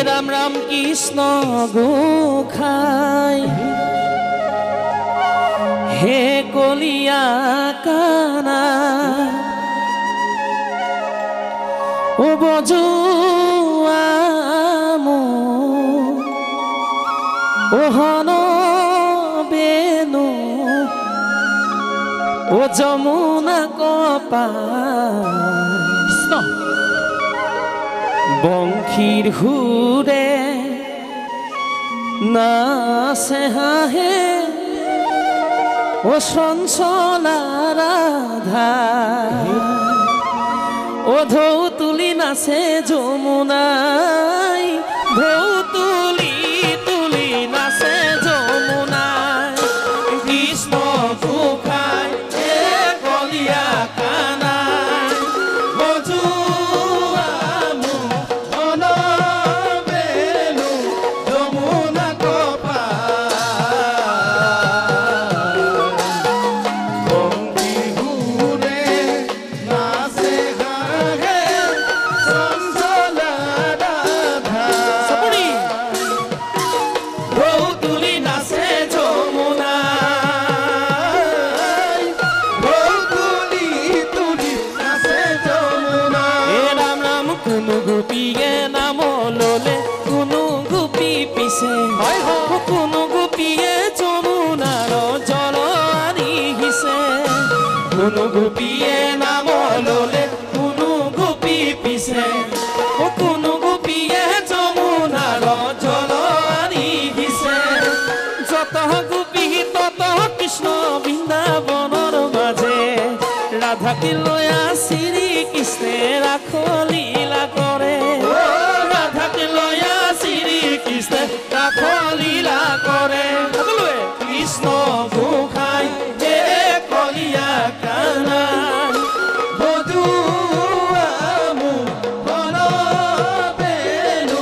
राम राम कृष्ण गोखाई हे कलिया काना ओ बजुआमो ओ हन बेनु ओ जमुना कपाल बंखीर हुरे नाचे हाहे ओ चंचला राधा ओ ढौ तुली नाचे जमुनाई ढौ तुली तुली नाचे जमुनाई कृष्ण गोखाई हे कलिया काना কোনো গোপীয়ে যমুনার জল আনি হিসে কোনো গোপীয়ে নাম ললে কোনো গোপী পিছে কোনো গোপীয়ে যমুনার জল আনি হিসে যত গোপী তত কৃষ্ণ বৃন্দাবনের মাঝে রাধাকে লয়া শ্রী কৃষ্ণে রাখ লীলা করে রাধাকে লয়া শ্রী কৃষ্ণে রাখ লীলা করে কৃষ্ণ গোখাই হে কলিয়া কানা বধুআমু বন বেনু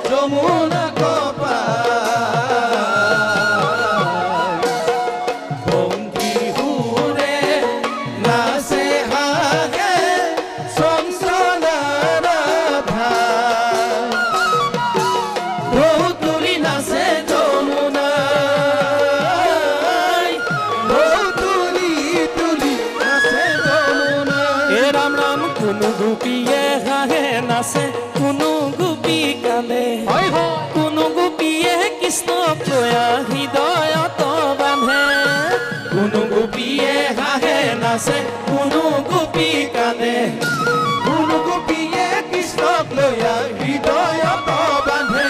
যমুনা কপাল বঙ্কি হুরে নাচে হাগে চঞ্চলা রাধা গোপীয়ে হাহে নাচে কোনো গোপী কান্দে কোনো গোপীয়ে কৃষ্ণক লয়া হৃদয়ত বান্ধে কোনো গোপীয়ে হাহে নাচে কোনো গোপী কান্দে কোনো গোপীয়ে কৃষ্ণক লয়া হৃদয়ত বান্ধে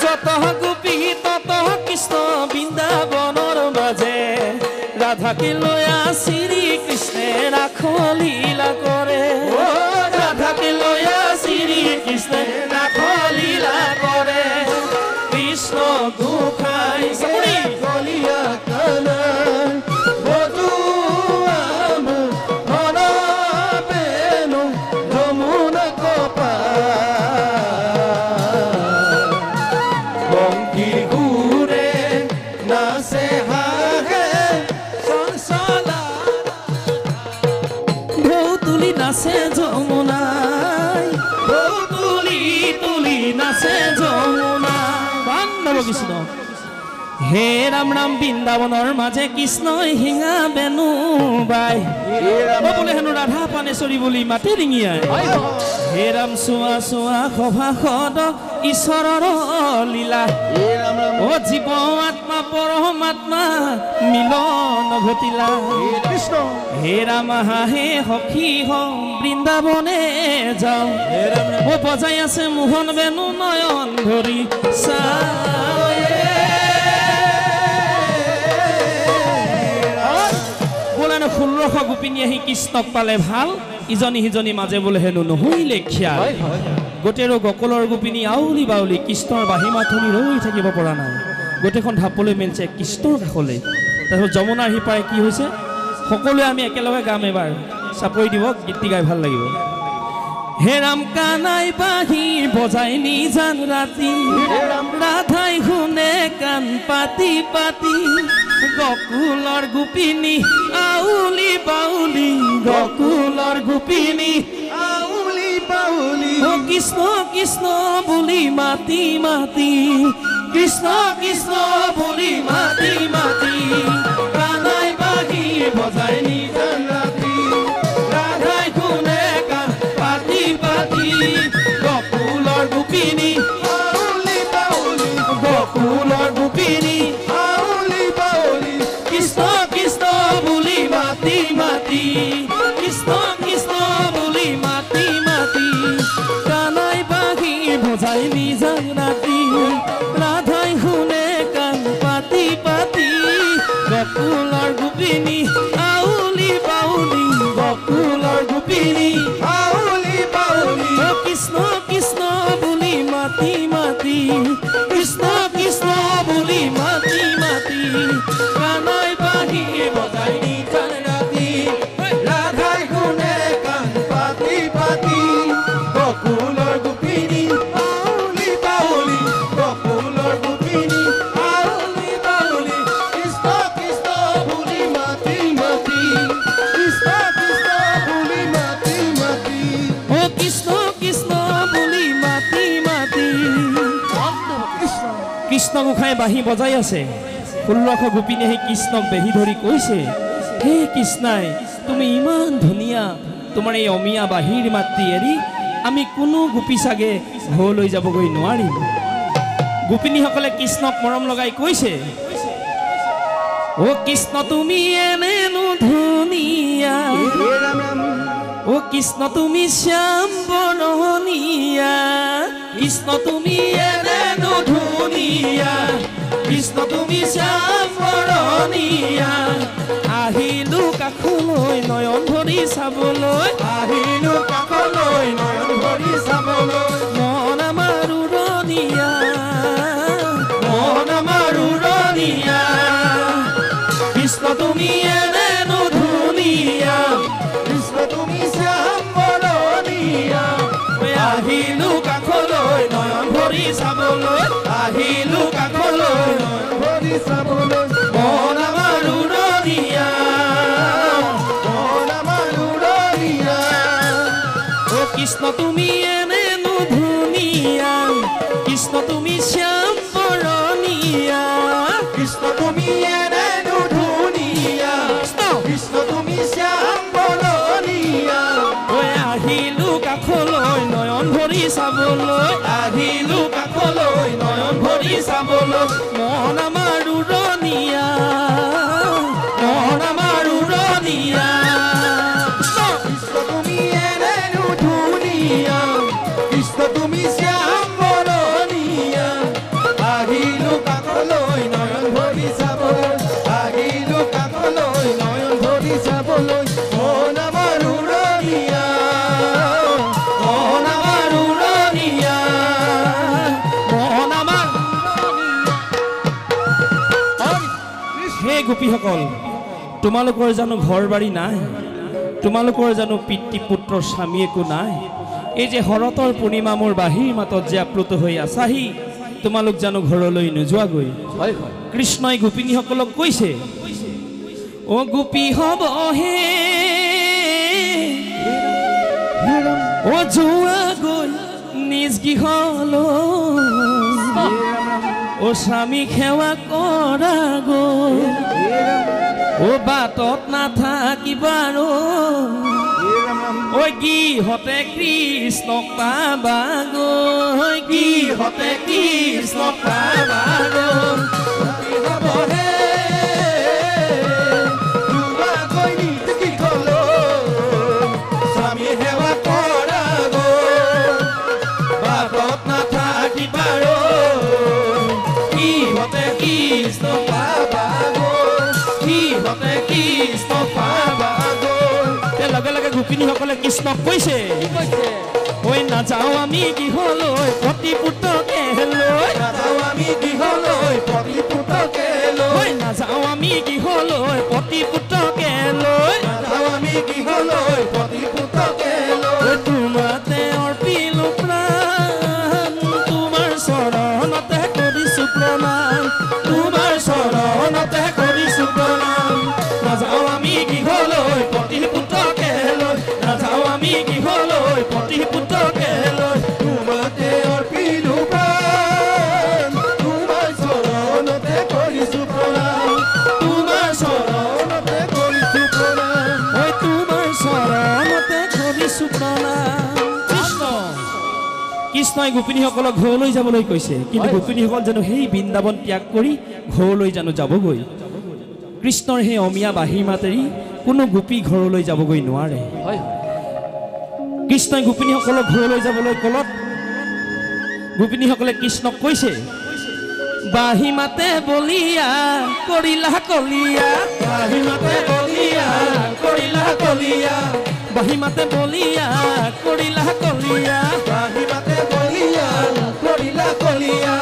যত গোপী তত কৃষ্ণ বৃন্দাবনৰ মাঝে রাধাকে লয়া শ্রী কৃষ্ণে রাখ লীলা করে রাধাকে লয়া শ্রী কৃষ্ণে রাখ লীলা করে কৃষ্ণ গোখাই কলিয়া কানা বধুআমু বন বেনু যমুনা কপাল বঙ্কি হুরে নাচে হাহে নাচে যমুনাই তুলি তুলি নাচে যমুনা বান্ধব কৃষ্ণ হে রাম রাম বৃন্দাবনৰ মাঝে কৃষ্ণই হিঙা বেনু বাই বলে হেনো ৰাধা পানেশ্বৰী বুলি মাতে ৰিঙিয়াই হে ৰাম চোৱা চোৱা সভা সদ ঈশ্বৰৰ লীলা ও জীৱ আত্মা পৰমাত্মা মিলন ঘটিলা কৃষ্ণ হে ৰাম হাহে সখী হওঁ বৃন্দাবনে যাওঁ ও বজাই আছে মোহন বেনু নয়ন ধৰি 1600 গোপিনী আহি কৃষ্ণক পালে ভাল ইজনী সিজনী মাজে বোলে হেনো নহৈলে খিয়া গোটেৰো গকলৰ গোপিনী আউলি বাউলি কৃষ্ণৰ বাঁহী মাথনি ৰৈ থাকিব পৰা নাই গোটেইখন ঢাপলৈ মেলিছে কৃষ্ণৰ কাষলৈ তাৰপিছত যমুনাৰ সিপাৰে কি হৈছে সকলোৱে আমি একেলগে গাম এবাৰ চাপৰি দিব গীতটি গাই ভাল লাগিব হে ৰাম কানাই বাঁহী বজাই নিজান ৰাতি ৰাধাই শুনে কাণ পাতি পাতি গকুলৰ গোপিনী আউলি বাউলি গকুলৰ গোপিনী আউলি বাউলি ও কৃষ্ণ কৃষ্ণ বুলি মাতি মাতি কৃষ্ণ কৃষ্ণ বুলি মাতি মাতি কানাই বাঁহী বজাই নিজান ৰাতি ৰাধাই শুনে কাণ পাতি পাতি গকুলৰ গোপিনী আউলি বাউলি গকুলৰ গোপিনী আউলি বাউলি কৃষ্ণ কৃষ্ণ বুলি মাতি মাতি কৃষ্ণ কৃষ্ণ বুলি মাতি মাতি কানাই বাঁহী বজাই নিজান ৰাতি ৰাধাই শুনে কাণ পাতি পাতি গকুলৰ গোপিনী আউলি বাউলি গকুলৰ গোপিনী আউলি বাউলি কৃষ্ণ কৃষ্ণ বুলি মাতি মাতি কৃষ্ণ কৃষ্ণ বুলি মাতি মাতি কানাই বাঁহী বজাই নিজান ৰাতি ৰাধাই শুনে কাণ পাতি পাতি গকুলৰ গোপিনী আউলি বাউলি গকুলৰ গোপিনী আউলি বাউলি কৃষ্ণ কৃষ্ণ বুলি মাতি মাতি কৃষ্ণ কৃষ্ণ বুলি মাতি মাতি ও কৃষ্ণ কৃষ্ণ বুলি মাতি মাতি কৃষ্ণ গোসাঁই বাঁহী বজাই আছে 1600 গোপিনী আহি কৃষ্ণক বেহি ধৰি কৈছে হে কৃষ্ণাই তুমি ইমান ধুনীয়া তোমাৰ এই অমিয়া বাঁহীৰ মাতটি এৰি আমি কোনো গোপী চাগে ঘৰলৈ যাবগৈ নোৱাৰিম গোপিনীসকলে কৃষ্ণক মৰম লগাই কৈছে ও কৃষ্ণ তুমি এনেনো ধুনীয়া ও কৃষ্ণ তুমি শ্যাম বৰণীয়া কৃষ্ণ তুমি এনেনো ধুনীয়া কৃষ্ণ তুমি শ্যাম বৰণীয়া আহিলো কাষলৈ নয়ন ভৰি চাবলৈ আহিলো কাষলৈ নয়ন ভৰি চাবলৈ মন আমাৰ উৰণীয়া মন আমাৰ উৰণীয়া কৃষ্ণ তুমি এনেনো ধুনীয়া কৃষ্ণ তুমি শ্যাম বৰণীয়া আহিলো কাষলৈ নয়ন ভৰি চাবলৈ আহিলো কাষলৈ নয়ন ভৰি চাবলৈ মন আমাৰ উৰণীয়া মন আমাৰ উৰণীয়া ও কৃষ্ণ তুমি এনেনো ধুনীয়া কৃষ্ণ তুমি শ্যাম বৰণীয়া কৃষ্ণ তুমি এনেনো ধুনীয়া কৃষ্ণ তুমি শ্যাম বৰণীয়া আহিলো কাষলৈ নয়ন ভৰি চাবলৈ আহিলো কাষলৈ নয়ন ভৰি চাবলৈ মন আমাৰ উৰণীয়া মন আমাৰ উৰণীয়া কৃষ্ণ তুমি এনেনো ধুনীয়া কৃষ্ণ তুমি শ্যাম বৰণীয়া আহিলো কাষলৈ নয়ন ভৰি চাবলৈ আহিলো কাষলৈ নয়ন ভৰি চাবলৈ মন আমাৰ উৰণীয়া মন আমাৰ উৰণীয়া মন আমাৰ হে গোপীসকল তোমালোকৰ জানো ঘৰ বাৰী নাই তোমালোকৰ জানো পিতৃ পুত্ৰ স্বামী একো নাই এই যে শৰতৰ পূৰ্ণিমা মোৰ বাঁহীৰ মাতত যে আপ্লুত হৈ আছাহি তোমালোক জানো ঘৰলৈ নোযোৱাগৈ কৃষ্ণই গোপিনীসকলক কৈছে ও গোপী হ'ব হে ও যোৱাগৈ নিজ গৃহলৈ ও স্বামী সেৱা কৰাগৈ ও বাটত নাথাকিবাৰো ঐ গৃহতে কৃষ্ণক পাবাগৈ গৃহতে কৃষ্ণক পাবাগৈ স্বামী সেৱা কৰাগৈ বাটত নাথাকিবাৰো গৃহতে কৃষ্ণ পাবাগৈ গৃহতে কৃষ্ণ পাবা গোপিনীসকলে কৃষ্ণক কৈছে ঐ নাযাওঁ আমি গৃহলৈ পতি পুত্ৰকে লৈ নাযাওঁ আমি গৃহলৈ পতি পুত্ৰকে লৈ নাযাওঁ আমি গৃহলৈ পতি পুত্ৰকে লৈ নাযাওঁ আমি গৃহলৈ পতি পুত্ৰকে লৈ তোমাতে অৰ্পিলো প্ৰাণ তোমাৰ চৰণতে কৰিছো প্ৰণাম তোমাৰ চৰণতে কৰিছো প্ৰণাম নাযাওঁ আমি গৃহলৈ পতি পুত্ৰকে লৈ নাযাওঁ আমি গৃহলৈ পতি পুত্ৰকে লৈ তোমাতে অৰ্পিলো প্ৰাণ তোমাৰ চৰণতে কৰিছো প্ৰণাম তোমাৰ চৰণতে কৰিছো প্ৰণাম ঐ তোমাৰ চৰণতে কৰিছো প্ৰণাম কৃষ্ণ কৃষ্ণই গোপিনীসকলক ঘৰলৈ যাবলৈ কৈছে কিন্তু গোপিনীসকল জানো সেই বৃন্দাবন ত্যাগ কৰি ঘৰলৈ জানো যাবগৈ কৃষ্ণৰ সেই অমিয়া বাঁহীৰ মাতেৰি কোনো গোপী ঘৰলৈ যাবগৈ নোৱাৰে কৃষ্ণই গোপিনীসকলক ঘৰলৈ যাবলৈ কলত গোপিনীসকলে কৃষ্ণক কৈছে বাঁহী মাতে বলিয়া কৰিলা কলিয়া বাঁহী মাতে বলিয়া কৰিলা কলিয়া বাঁহী মাতে বলিয়া কৰিলা কলিয়া বাঁহী মাতে বলিয়া কৰিলা কলিয়া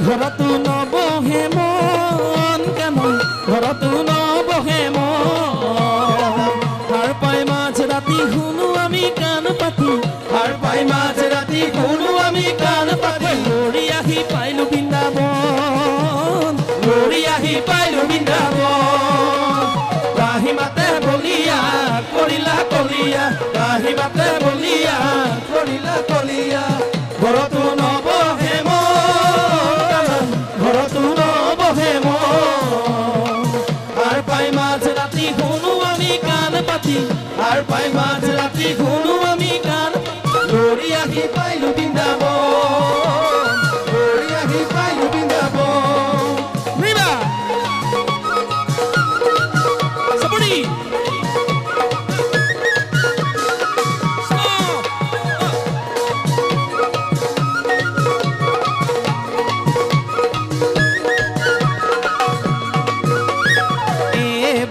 ঘৰতো নবহে মন কেমন ঘৰতো নবহে মন হাৰ পাই মাঝ ৰাতি শুনো আমি কাণ পাতি হাৰ পাই মাঝ ৰাতি শুনো আমি কাণ পাতি লৰি আহি পাইলো বৃন্দাবন লৰি আহি পাইলো বৃন্দাবন বাঁহী মাতে বলিয়া কৰিলা কলিয়া বাঁহী মাতে বলিয়া কৰিলা কলিয়া ঘৰতো নবহে মন ঘৰতো নবহে মন হাৰ পাই মাঝ ৰাতি শুনো আমি কাণ পাতি হাৰ পাই মাঝ ৰাতি শুনো আমি কাণ লৰি আহি পাইলো বৃন্দাবন লৰি আহি পাইলো Vrindavan Viva! Somebody! Stop!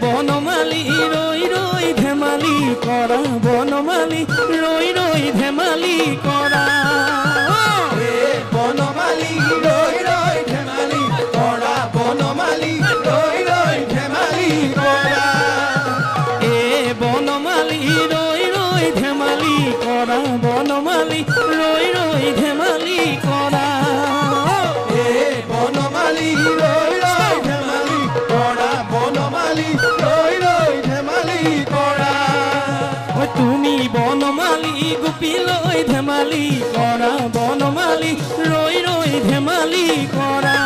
Banamali ৰৈ ৰৈ ধেমালি কৰা বনমালী ৰৈ ৰৈ ধেমালি কৰা বনমালী ৰৈ ৰৈ ধেমালি কৰা বনমালী ৰৈ ৰৈ ধেমালি কৰা বনমালী ৰৈ ৰৈ ধেমালি কৰা বনমালী ৰৈ ৰৈ ধেমালি কৰা বনমালী ৰৈ ৰৈ ধেমালি কৰা বনমালী ৰৈ ৰৈ ধেমালি কৰা তুমি বনমালী গোপী লৈ ধেমালি কৰা বনমালী ৰৈ ৰৈ ধেমালি কৰা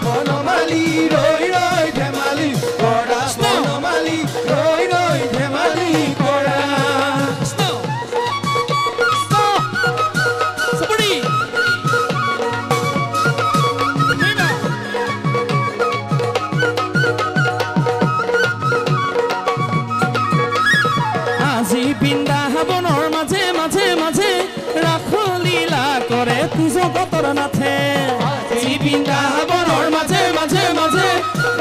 বনমালী ৰৈ ৰৈ ধেমালি কৰা বনমালী ৰৈ ৰৈ ধেমালি কৰা Stop! Stop! Somebody! Viva! আজি বৃন্দাবনৰ মাজে মাজে মাজে ৰাসলীলা কৰে জগতৰ নাথে আজি বৃন্দাবনৰ মাজে মাজে মাজে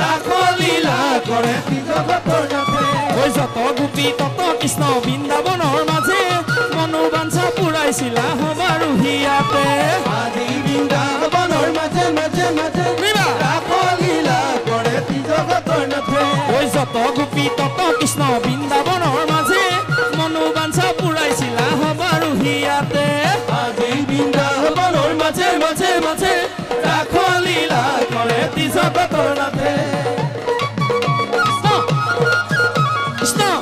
ৰাসলীলা কৰে জগতৰ নাথে ঐ যত গোপী তত কৃষ্ণ বৃন্দাবনৰ মাজে মনোবাঞ্ছা পুৰাইছিলা হবাৰু হিয়াতে আজি বৃন্দাবনৰ মাজে মাজে মাজে Viva! ৰাসলীলা কৰে জগতৰ নাথে ঐ যত গোপী তত কৃষ্ণ বৃন্দাবনৰ মাজে মনোবাঞ্ছা পুৰাইছিলা হবাৰু হিয়াতে আজি বৃন্দাবনৰ মাজে মাজে মাজে ৰাসলীলা কৰে জগতৰ নাথে Stop! Stop!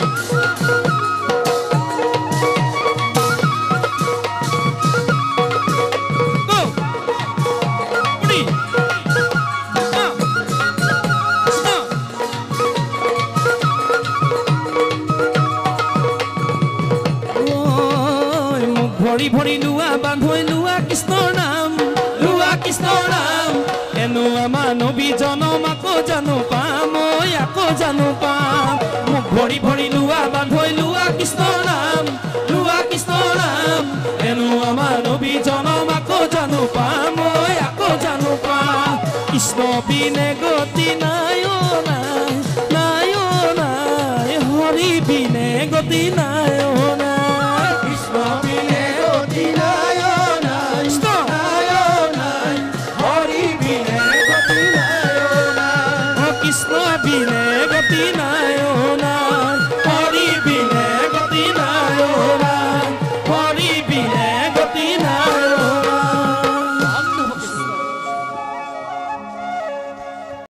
Go! Ready! Stop! Stop! মোক ভৰি ভৰি লোৱা বান্ধৈ লোৱা কৃষ্ণৰ নাম এনো আমাৰ নবী জনম আকৌ জানো পাম ঐ আকৌ জানো পাম মোক ভৰি ভৰি লোৱা বান্ধৈ লোৱা কৃষ্ণৰ নাম এনো আমাৰ নবী জনম আকৌ জানো পাম ঐ আকৌ জানো পাম কৃষ্ণ বিনে গতি নাই অ নাই নাই অ নাই হৰি বিনে গতি গতি নাই অ' নাই কৃষ্ণ বিনে গতি নাই অ' নাই নাই অ' নাই হৰি বিনে গতি নাই অ' নাই অ কৃষ্ণ বিনে গতি নাই অ' নাই হৰি বিনে গতি নাই অ' নাই হৰি বিনে গতি নাই